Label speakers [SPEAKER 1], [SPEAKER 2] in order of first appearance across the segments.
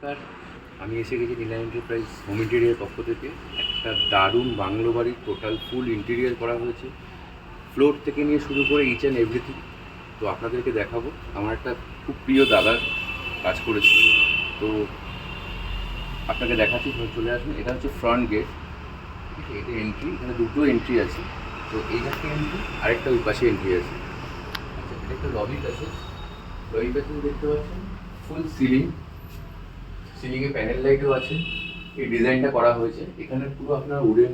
[SPEAKER 1] নমস্কার, আমি এসে গেছি নীলা এন্টারপ্রাইজ হোম ইন্টেরিয়ার পক্ষ থেকে। একটা দারুণ বাংলো বাড়ির টোটাল ফুল ইন্টেরিয়ার করা হয়েছে, ফ্লোর থেকে নিয়ে শুরু করে ইচ অ্যান্ড এভরিথিং। তো আপনাদেরকে দেখাবো। আমার একটা খুব প্রিয় দাদার কাজ করেছি, তো আপনাকে দেখাচ্ছি। চলে আসুন। এটা হচ্ছে ফ্রন্ট গেট, ঠিক আছে? এটা এন্ট্রি, এখানে দুটো এন্ট্রি আছে। তো এইটা একটা এন্ট্রি, আরেকটা ওই পাশে এন্ট্রি আছে। আচ্ছা, এটা একটা লবি প্যাসেজ। লবি প্যাসেজ দেখতে পাচ্ছেন, ফুল সিলিংয়ে প্যানেল লাইটও আছে। এই ডিজাইনটা করা হয়েছে এখানে পুরো আপনার উডেন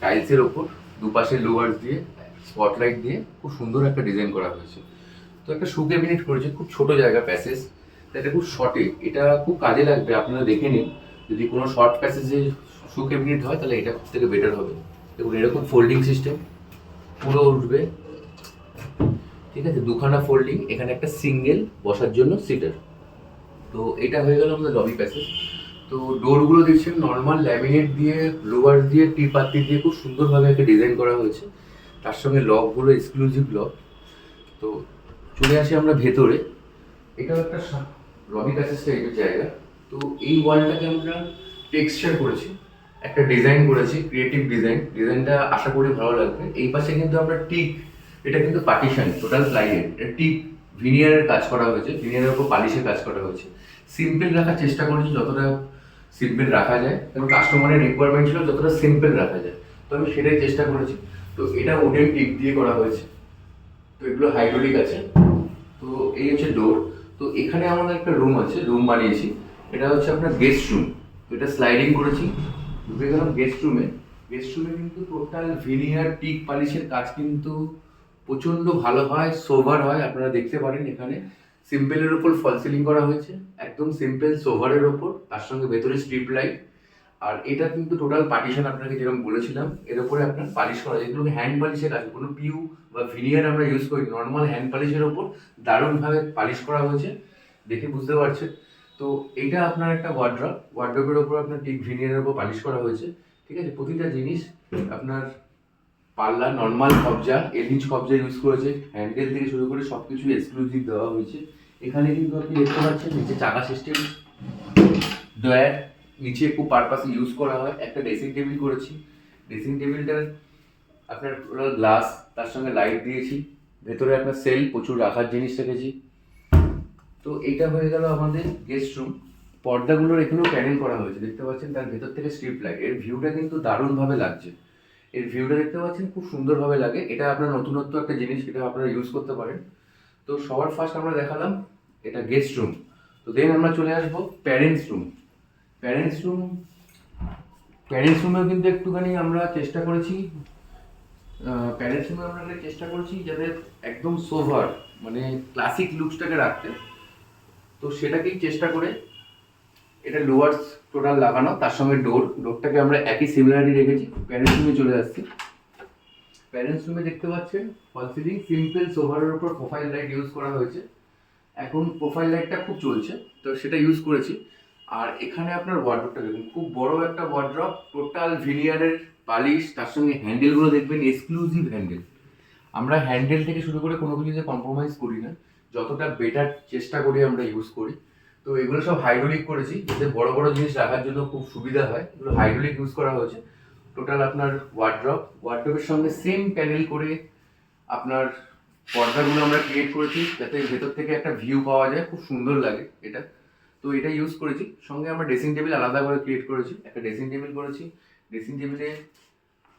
[SPEAKER 1] টাইলসের ওপর দুপাশে লোয়ার্স দিয়ে স্পটলাইট দিয়ে খুব সুন্দর একটা ডিজাইন করা হয়েছে। তো একটা শু ক্যাবিনেট করেছে, খুব ছোট জায়গা প্যাসেজ, তো এটা খুব শর্টে, এটা খুব কাজে লাগবে। আপনারা দেখে নিন, যদি কোনো শর্ট প্যাসেজে শু ক্যাবিনেট হয় তাহলে এটা থেকে বেটার হবে। দেখুন, এরকম ফোল্ডিং সিস্টেম পুরো উঠবে, ঠিক আছে? দুখানা ফোল্ডিং, এখানে একটা সিঙ্গেল বসার জন্য সিটার। তো এটা হয়ে গেল আমাদের লবি প্যাসেজ। তো ডোরগুলো দেখছেন নর্মাল ল্যামিনেট দিয়ে, লোয়ার দিয়ে, টি পাত্তি দিয়ে খুব সুন্দরভাবে একটা ডিজাইন করা হয়েছে। তার সঙ্গে লকগুলো এক্সক্লুসিভ লক। তো চলে আসি আমরা ভেতরে। এটাও একটা লবি প্যাসেজ টাইপের জায়গা। তো এই ওয়ালটাকে আমরা টেক্সচার করেছি, একটা ডিজাইন করেছি, ক্রিয়েটিভ ডিজাইনটা আশা করি ভালো লাগবে। এই পাশে কিন্তু আমরা টিক, এটা কিন্তু পার্টিশন টোটাল প্লাইয়ের, এটা টিক ভিনিয়ারের কাজ করা হয়েছে, ভিনিয়ারের উপর পালিশের কাজ করা হয়েছে। সিম্পল রাখার চেষ্টা করেছি, যতটা সিম্পল রাখা যায়, কারণ কাস্টমারের রিকোয়ারমেন্ট ছিল যতটা সিম্পল রাখা যায়, তো আমি সেটাই চেষ্টা করেছি। তো এটা উডেন টিক দিয়ে করা হয়েছে, তো এগুলো হাইড্রোলিক আছে। তো এই হচ্ছে ডোর। তো এখানে আমাদের একটা রুম আছে, রুম বানিয়েছি। এটা হচ্ছে আপনার গেস্ট রুম। তো এটা স্লাইডিং করেছি, ঢুকে গেলাম গেস্ট রুমে। গেস্ট রুমে কিন্তু টোটাল ভিনিয়ার টিক পালিশের কাজ কিন্তু প্রচণ্ড ভালো হয়, সোভার হয়। আপনারা দেখতে পারেন এখানে সিম্পলের ওপর ফল সিলিং করা হয়েছে, একদম সিম্পল সোভারের ওপর, তার সঙ্গে ভেতরে স্ট্রিপ লাইট। আর এটা কিন্তু টোটাল পার্টিশন, আপনাকে যেরকম বলেছিলাম, এর উপরে আপনার পালিশ করা, যেগুলো হ্যান্ড পালিশের কাজ, কোনো পিউ বা ভিনিয়ার আমরা ইউজ করি, নর্মাল হ্যান্ড পালিশের ওপর দারুণভাবে পালিশ করা হয়েছে, দেখে বুঝতে পারছেন। তো এইটা আপনার একটা ওয়ার্ড্রপের ওপর আপনার টিক ভিনিয়ারের ওপর পালিশ করা হয়েছে, ঠিক আছে? প্রতিটা জিনিস আপনার পাল্লা, নর্মাল কবজা, এলিঞ্চ কবজা ইউজ করেছে, হ্যান্ডেল থেকে শুরু করে সব কিছু এক্সক্লুসিভ দেওয়া হয়েছে। এখানে কিন্তু আপনি দেখতে পাচ্ছেন নিচে চাকা সিস্টেম, ড্রয়ার নিচে খুব পারপাসে ইউজ করা হয়। একটা ড্রেসিং টেবিল করেছি, ড্রেসিং টেবিলটার আপনার গ্লাস, তার সঙ্গে লাইট দিয়েছি। ভেতরে আপনার সেল, প্রচুর রাখার জিনিস রেখেছি। তো এইটা হয়ে গেল আমাদের গেস্ট রুম। পর্দাগুলোর এখানেও প্যানেল করা হয়েছে, দেখতে পাচ্ছেন, তার ভেতর থেকে স্ট্রিপ লাইট। এর ভিউটা কিন্তু দারুণভাবে লাগছে, এর ভিউটা দেখতে পাচ্ছেন, খুব সুন্দরভাবে লাগে। এটা আপনার নতুনত্ব একটা জিনিস, এটা আপনারা ইউজ করতে পারেন। তো সবার ফার্স্ট আমরা দেখালাম এটা গেস্ট রুম। তো দেন আমরা চলে আসবো parents room. Parents room, parents রুমেও কিন্তু একটুখানি আমরা চেষ্টা করেছি, প্যারেন্টস রুমে আমরা একটা চেষ্টা করেছি যাতে একদম সোভার, মানে ক্লাসিক লুকসটাকে রাখতে। তো সেটাকেই চেষ্টা করে এটা লোয়ার্স টোটাল লাগানো, তার সঙ্গে ডোরটাকে আমরা একই সিমিলারিটি রেখেছি। প্যারেন্টস রুমে চলে আসছি। প্যারেন্টস রুমে দেখতে পাচ্ছেন ফল সিলিং, সিম্পল সোভারের উপর প্রোফাইল লাইট ইউজ করা হয়েছে। এখন প্রোফাইল লাইটটা খুব চলছে, তো সেটা ইউজ করেছি। আর এখানে আপনার ওয়ার্ড্রপটা দেখুন, খুব বড় একটা ওয়ার্ড্রপ, টোটাল ভিনিয়ারের পালিশ, তার সঙ্গে হ্যান্ডেলগুলো দেখবেন এক্সক্লুসিভ হ্যান্ডেল। আমরা হ্যান্ডেল থেকে শুরু করে কোনো কিছুতে কম্প্রোমাইজ করি না, যতটা বেটার চেষ্টা করি আমরা ইউজ করি। তো এগুলো সব হাইড্রোলিক করেছি, যাতে বড় বড় জিনিস রাখার জন্য খুব সুবিধা হয়। এগুলো হাইড্রোলিক ইউজ করা হয়েছে। টোটাল আপনার ওয়ার্ড্রপের সঙ্গে সেম প্যানেল করে আপনার পর্দাগুলো আমরা ক্রিয়েট করেছি, যাতে ভেতর থেকে একটা ভিউ পাওয়া যায়, খুব সুন্দর লাগে এটা। তো এটা ইউজ করেছি। সঙ্গে আমরা ড্রেসিং টেবিল আলাদা করে ক্রিয়েট করেছি, একটা ড্রেসিং টেবিল করেছি। ড্রেসিং টেবিলে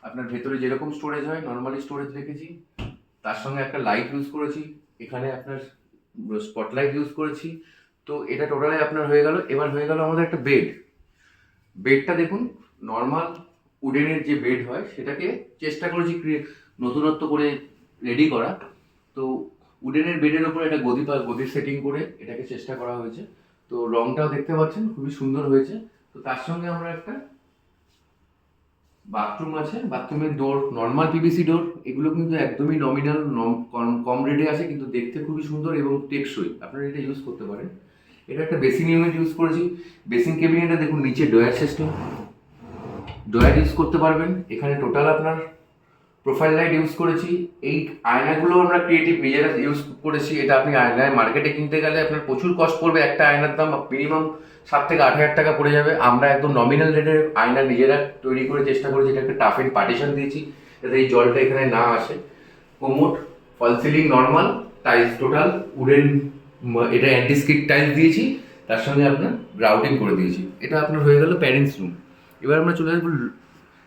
[SPEAKER 1] আপনার ভেতরে যেরকম স্টোরেজ হয় নর্মালি স্টোরেজ রেখেছি, তার সঙ্গে একটা লাইট ইউজ করেছি, এখানে আপনার স্পটলাইট ইউজ করেছি। তো এটা টোটালি আপনার হয়ে গেল। এবার হয়ে গেল আমাদের একটা বেডটা দেখুন, নর্মাল উডেনের যে বেড হয় সেটাকে চেষ্টা করেছি নতুনত্ব করে রেডি করা। তো উডেনের বেডের ওপর একটা গদির সেটিং করে এটাকে চেষ্টা করা হয়েছে। তো রংটাও দেখতে পাচ্ছেন খুবই সুন্দর হয়েছে। তো তার সঙ্গে আমরা একটা বাথরুম আছে, বাথরুমের ডোর নর্মাল পিভিসি ডোর, এগুলো কিন্তু একদমই নমিনাল, কম রেটে আছে, কিন্তু দেখতে খুবই সুন্দর এবং টেকসই, আপনারা এটা ইউজ করতে পারেন। এটা একটা বেসিন ইউনিট ইউজ করেছি। বেসিন ক্যাবিনেটে দেখুন নিচে ড্রয়ার সিস্টেম, ড্রয়ার ইউজ করতে পারবেন। এখানে টোটাল আপনার প্রোফাইল লাইট ইউজ করেছি। এই আয়নাগুলো আমরা ক্রিয়েটিভ নিজেরা ইউজ করেছি। এটা আপনি আয়নায় মার্কেটে কিনতে গেলে আপনার প্রচুর কস্ট পড়বে, একটা আয়নার দাম মিনিমাম 7 থেকে 8 হাজার টাকা পড়ে যাবে। আমরা একদম নমিনাল রেটের আয়না নিজেরা তৈরি করে চেষ্টা করেছি। এটা একটা টাফ এন্ড পার্টিশন দিয়েছি যাতে এই জলটা এখানে না আসে। Commode, false ceiling normal, tiles total wooden, এটা অ্যান্টি স্কিড টাইলস দিয়েছি, তার সঙ্গে আপনার গ্রাউটিং করে দিয়েছি। এটা আপনার হয়ে গেল প্যারেন্টস রুম। এবার আমরা চলে আসবো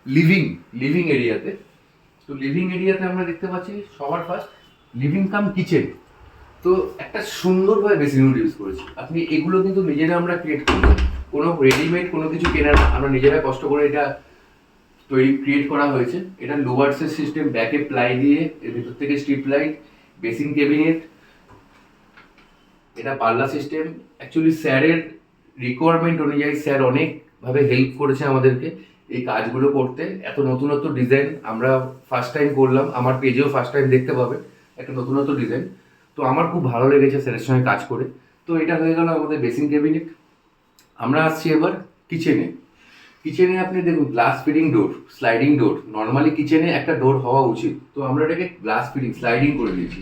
[SPEAKER 1] লিভিং এরিয়াতে। তো লিভিং এরিয়াতে আমরা দেখতে পাচ্ছি সবার ফার্স্ট লিভিং কাম কিচেন। তো একটা সুন্দরভাবে বেসিন ইউনিট ইউজ করেছি। আপনি এগুলো কিন্তু নিজেরা আমরা ক্রিয়েট করি, কোনো রেডিমেড কোনো কিছু কেনার না, আমরা নিজেরা কষ্ট করে এটা ক্রিয়েট করা হয়েছে। এটা লোয়ার্সের সিস্টেম, ব্যাকে প্লাই দিয়ে, এর ভিতর থেকে স্ট্রিপ লাইট, বেসিন ক্যাবিনেট, এটা পাল্লা সিস্টেম। অ্যাকচুয়ালি স্যারের রিকোয়ারমেন্ট অনুযায়ী স্যার অনেকভাবে হেল্প করেছে আমাদেরকে এই কাজগুলো করতে। এত নতুনত্ব ডিজাইন আমরা ফার্স্ট টাইম করলাম, আমার পেজেও ফার্স্ট টাইম দেখতে পাবে একটা নতুনত্ব ডিজাইন। তো আমার খুব ভালো লেগেছে স্যারের সঙ্গে কাজ করে। তো এটা হয়ে গেল আমাদের বেসিন ক্যাবিনেট। আমরা আসছি এবার কিচেনে আপনি দেখুন গ্লাস ফিটিং ডোর, স্লাইডিং ডোর। নর্মালি কিচেনে একটা ডোর হওয়া উচিত, তো আমরা এটাকে গ্লাস ফিটিং স্লাইডিং করে দিয়েছি।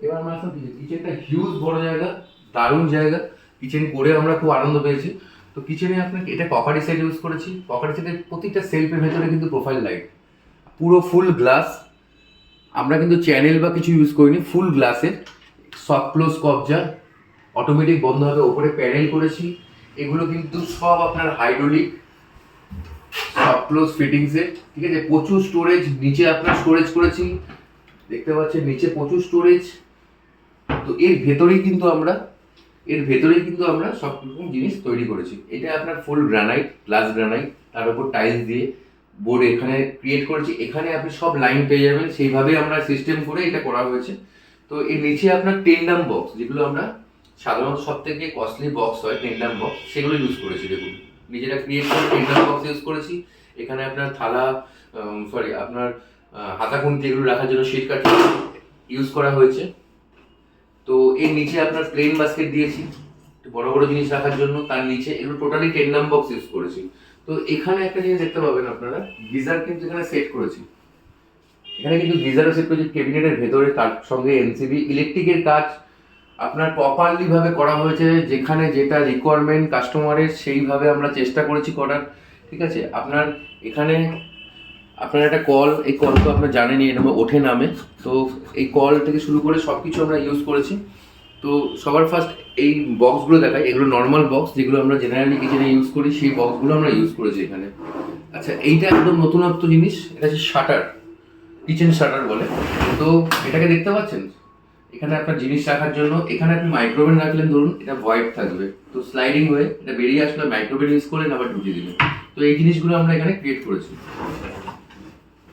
[SPEAKER 1] এবার আমরা আসলাম কিচেনটা হিউজ বড় জায়গা, দারুণ জায়গা। কিচেন করে আমরা খুব আনন্দ পেয়েছি। তো কিচেনে আপনাকে এটা ককারি সেট ইউজ করেছি। ককারি সেটের প্রতিটা সেলফের ভেতরে কিন্তু প্রোফাইল লাইট, পুরো ফুল গ্লাস। আমরা কিন্তু চ্যানেল বা কিছু ইউজ করিনি, ফুল গ্লাসের। সফট ক্লোজ কবজা, অটোমেটিক বন্ধ হবে। ওপরে প্যানেল করেছি, এগুলো কিন্তু সব আপনার হাইড্রোলিক সফট ক্লোজ ফিটিংসে, ঠিক আছে। প্রচুর স্টোরেজ, নিচে আপনার স্টোরেজ করেছি, দেখতে পাচ্ছেন নিচে প্রচুর স্টোরেজ। তো এর ভেতরেই কিন্তু আমরা সব রকম জিনিস তৈরি করেছি। এটা আপনার ফুল গ্রানাইট, গ্লাস গ্রানাইট, তার উপর টাইলস দিয়ে বোর্ড এখানে ক্রিয়েট করেছি। এখানে আপনি সব লাইন পেয়ে যাবেন, সেইভাবে আমরা সিস্টেম করে এটা করা হয়েছে। তো এর নিচে আপনার টেন্ডাম বক্স, যেগুলো আমরা সাধারণত সব থেকে কস্টলি বক্স হয় টেন্ডাম বক্স, সেগুলো ইউজ করেছি। দেখুন নিজেরা ক্রিয়েট করে টেন্ডাম বক্স ইউজ করেছি। এখানে আপনার আপনার হাতা খুন্তি এগুলো রাখার জন্য শিট কাট ইউজ করা হয়েছে। তো এর নিচে আপনার প্লেন বাস্কেট দিয়েছি বড় বড় জিনিস রাখার জন্য, তার নিচে এগুলো টোটালি টেন্ডাম বক্স ইউজ করেছি। তো এখানে একটা জিনিস দেখতে পাবেন আপনারা, গিজার কিন্তু এখানে সেট করেছি। এখানে কিন্তু গিজারও সেট করেছি ক্যাবিনেটের ভেতরে, তার সঙ্গে এনসিবি ইলেকট্রিকের কাজ আপনার প্রপারলি ভাবে করা হয়েছে। যেখানে যেটা রিকোয়ারমেন্ট কাস্টমারের সেইভাবে আমরা চেষ্টা করেছি করার, ঠিক আছে। আপনার এখানে আপনার একটা কল, এই কল তো আপনার জানেনই, এটা ওঠে নামে। তো এই কল থেকে শুরু করে সব কিছু আমরা ইউজ করেছি। তো সবার ফার্স্ট এই বক্সগুলো দেখাই, এগুলো নর্মাল বক্স যেগুলো আমরা জেনারেলি কিচেনে ইউজ করি, সেই বক্সগুলো আমরা ইউজ করেছি এখানে। আচ্ছা, এইটা একদম নতুনত্ব জিনিস, এটা হচ্ছে শাটার, কিচেন শাটার বলে। তো এটাকে দেখতে পাচ্ছেন, এখানে আপনার জিনিস রাখার জন্য, এখানে আপনি মাইক্রোওভেন রাখলেন ধরুন, এটা ভয়েড থাকবে, তো স্লাইডিং হয়ে এটা বেরিয়ে আসলে মাইক্রোওভেন ইউজ করলেন, আবার ঢুকিয়ে দিলেন। তো এই জিনিসগুলো আমরা এখানে ক্রিয়েট করেছি।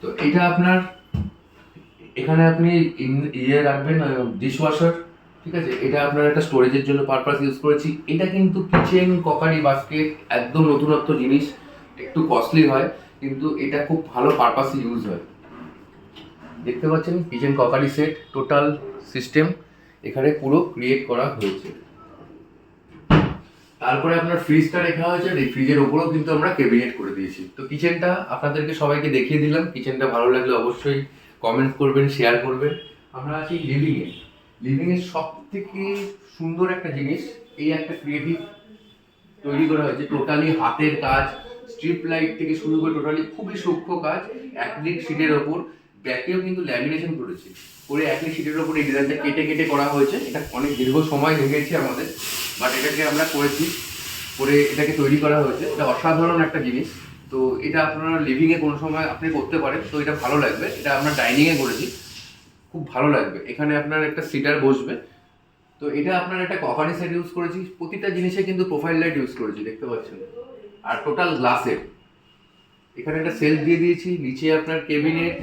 [SPEAKER 1] তো এটা আপনার এখানে আপনি রাখবেন ডিশ ওয়াশার, ঠিক আছে। এটা আপনার একটা স্টোরেজের জন্য পারপাস ইউজ করেছি। এটা কিন্তু কিচেন ককারি বাস্কেট, একদম নতুনত্ব জিনিস, একটু কস্টলি হয় কিন্তু এটা খুব ভালো পারপাসে ইউজ হয়। দেখতে পাচ্ছেন কিচেন ককারি সেট টোটাল সিস্টেম এখানে পুরো ক্রিয়েট করা হয়েছে। তারপরে আপনার ফ্রিজটা রেখা হয়েছে, আর এই ফ্রিজের ওপরেও কিন্তু আমরা ক্যাবিনেট করে দিয়েছি। তো কিচেনটা আপনাদেরকে সবাইকে দেখিয়ে দিলাম। কিচেনটা ভালো লাগলে অবশ্যই কমেন্ট করবেন, শেয়ার করবেন। আমরা আছি লিভিংয়ের সব থেকে সুন্দর একটা জিনিস, এই একটা ক্রিয়েটিভ তৈরি করা হয়েছে, টোটালি হাতের কাজ, স্ট্রিপ লাইট থেকে শুরু করে টোটালি খুবই সূক্ষ্ম কাজ। অ্যাক্রিলিক শীটের ওপর ব্যাকেও কিন্তু ল্যামিনেশন করেছি, করে অ্যাক্রিলিক শীটের ওপর এই ডিজাইনটা কেটে কেটে করা হয়েছে। এটা অনেক দীর্ঘ সময় লেগেছে আমাদের, বাট এটাকে আমরা করেছি, করে এটাকে তৈরি করা হয়েছে। এটা অসাধারণ একটা জিনিস। তো এটা আপনারা লিভিংয়ে কোনো সময় আপনি করতে পারেন, তো এটা ভালো লাগবে। এটা আমরা ডাইনিংয়ে করেছি, খুব ভালো লাগবে। এখানে আপনার একটা সিটার বসবে। তো এটা আপনার একটা কভারি সেট ইউজ করেছি, প্রতিটা জিনিসে কিন্তু প্রোফাইল লাইট ইউজ করেছি, দেখতে পাচ্ছেন। আর টোটাল গ্লাসের এখানে একটা সেলফ দিয়ে দিয়েছি, নিচে আপনার ক্যাবিনেট,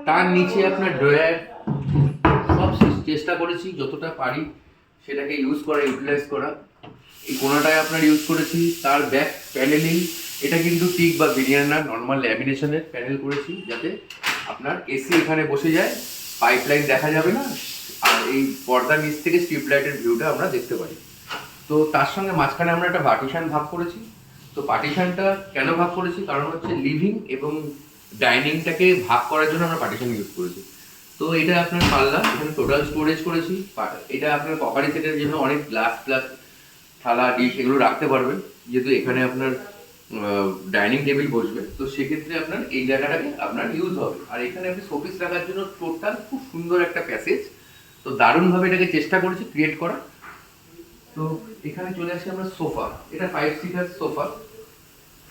[SPEAKER 1] তার নিচে আপনার ড্রয়ার, সব চেষ্টা করেছি যতটা পারি সেটাকে ইউজ করা, ইউটিলাইজ করা। এই কোনাটায় আপনার ইউজ করেছি। তার ব্যাক প্যানেলিং, এটা কিন্তু টিক বা ভিনিয়ার না, নর্মাল ল্যামিনেশনের প্যানেল করেছি, যাতে আপনার এসি এখানে বসে যায়, পাইপলাইন দেখা যাবে না, আর এই পর্দার নিচ থেকে স্ট্রিপ লাইটের ভিউটা আমরা দেখতে পারি। তো তার সঙ্গে মাঝখানে আমরা একটা পার্টিশন ভাগ করেছি। তো পার্টিশনটা কেন ভাগ করেছি, কারণ হচ্ছে লিভিং এবং ডাইনিংটাকে ভাগ করার জন্য আমরা পার্টিশন ইউজ করেছি। তো এটা আপনার পাল্লা, এখানে টোটাল স্টোরেজ করেছি। এটা আপনার ককারি সেটের জন্য অনেক গ্লাস প্লাস থালা ডিশ এগুলো রাখতে পারবেন, যেহেতু এখানে আপনার ডাইনিং টেবিল বসবে, তো সেক্ষেত্রে আপনার এই জায়গাটাকে আপনার ইউজ হবে। আর এখানে আপনি শোপিস রাখার জন্য টোটাল খুব সুন্দর একটা প্যাসেজ, তো দারুণভাবে এটাকে চেষ্টা করেছি ক্রিয়েট করা। তো এখানে চলে আসি আমরা সোফা, এটা 5 সিটার সোফা।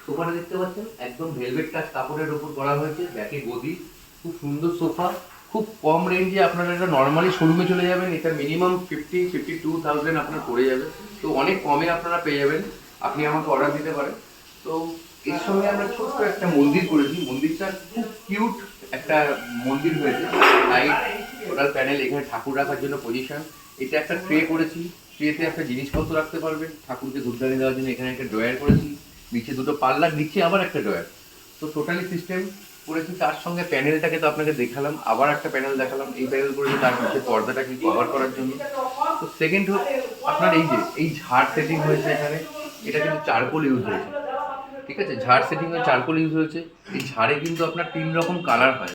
[SPEAKER 1] সোফাটা দেখতে পাচ্ছেন একদম ভেলভেট কাজ কাপড়ের উপর করা হয়েছে, ব্যাকে গদি, খুব সুন্দর সোফা। খুব কম রেঞ্জে আপনারা এটা নর্মালি শোরুমে চলে যাবেন, এটা মিনিমাম 52,000 আপনার পড়ে যাবে। তো অনেক কমে আপনারা পেয়ে যাবেন, আপনি আমাকে অর্ডার দিতে পারেন। তো এর সঙ্গে আমরা ছোট্ট একটা মন্দির করেছি, মন্দিরটা খুব কিউট একটা মন্দির হয়েছে। লাইট, টোটাল প্যানেল, এখানে ঠাকুর রাখার জন্য পজিশন। এটা একটা ট্রে করেছি, ট্রেতে একটা জিনিসপত্র রাখতে পারবেন, ঠাকুরকে ধূপদানি দেওয়ার জন্য এখানে একটা ড্রয়ার করেছি, নিচে দুটো পাল্লার নিচে আবার একটা ড্রয়ার। তো টোটালি সিস্টেম করেছি। তার সঙ্গে প্যানেলটাকে তো আপনাকে দেখালাম, আবার একটা প্যানেল দেখালাম, এই প্যানেল করেছি তার নিচে পর্দাটাকে কভার করার জন্য। তো সেকেন্ড হোক আপনার এই যে এই ঝাড় সেটিং হয়েছে এখানে, এটা কিন্তু চারকোল ইউজ হয়েছে, ঠিক আছে, ঝাড় সেটিং এ চারকোল ইউজ হয়েছে। এই ঝাড়ে কিন্তু আপনার 3 রকম কালার হয়।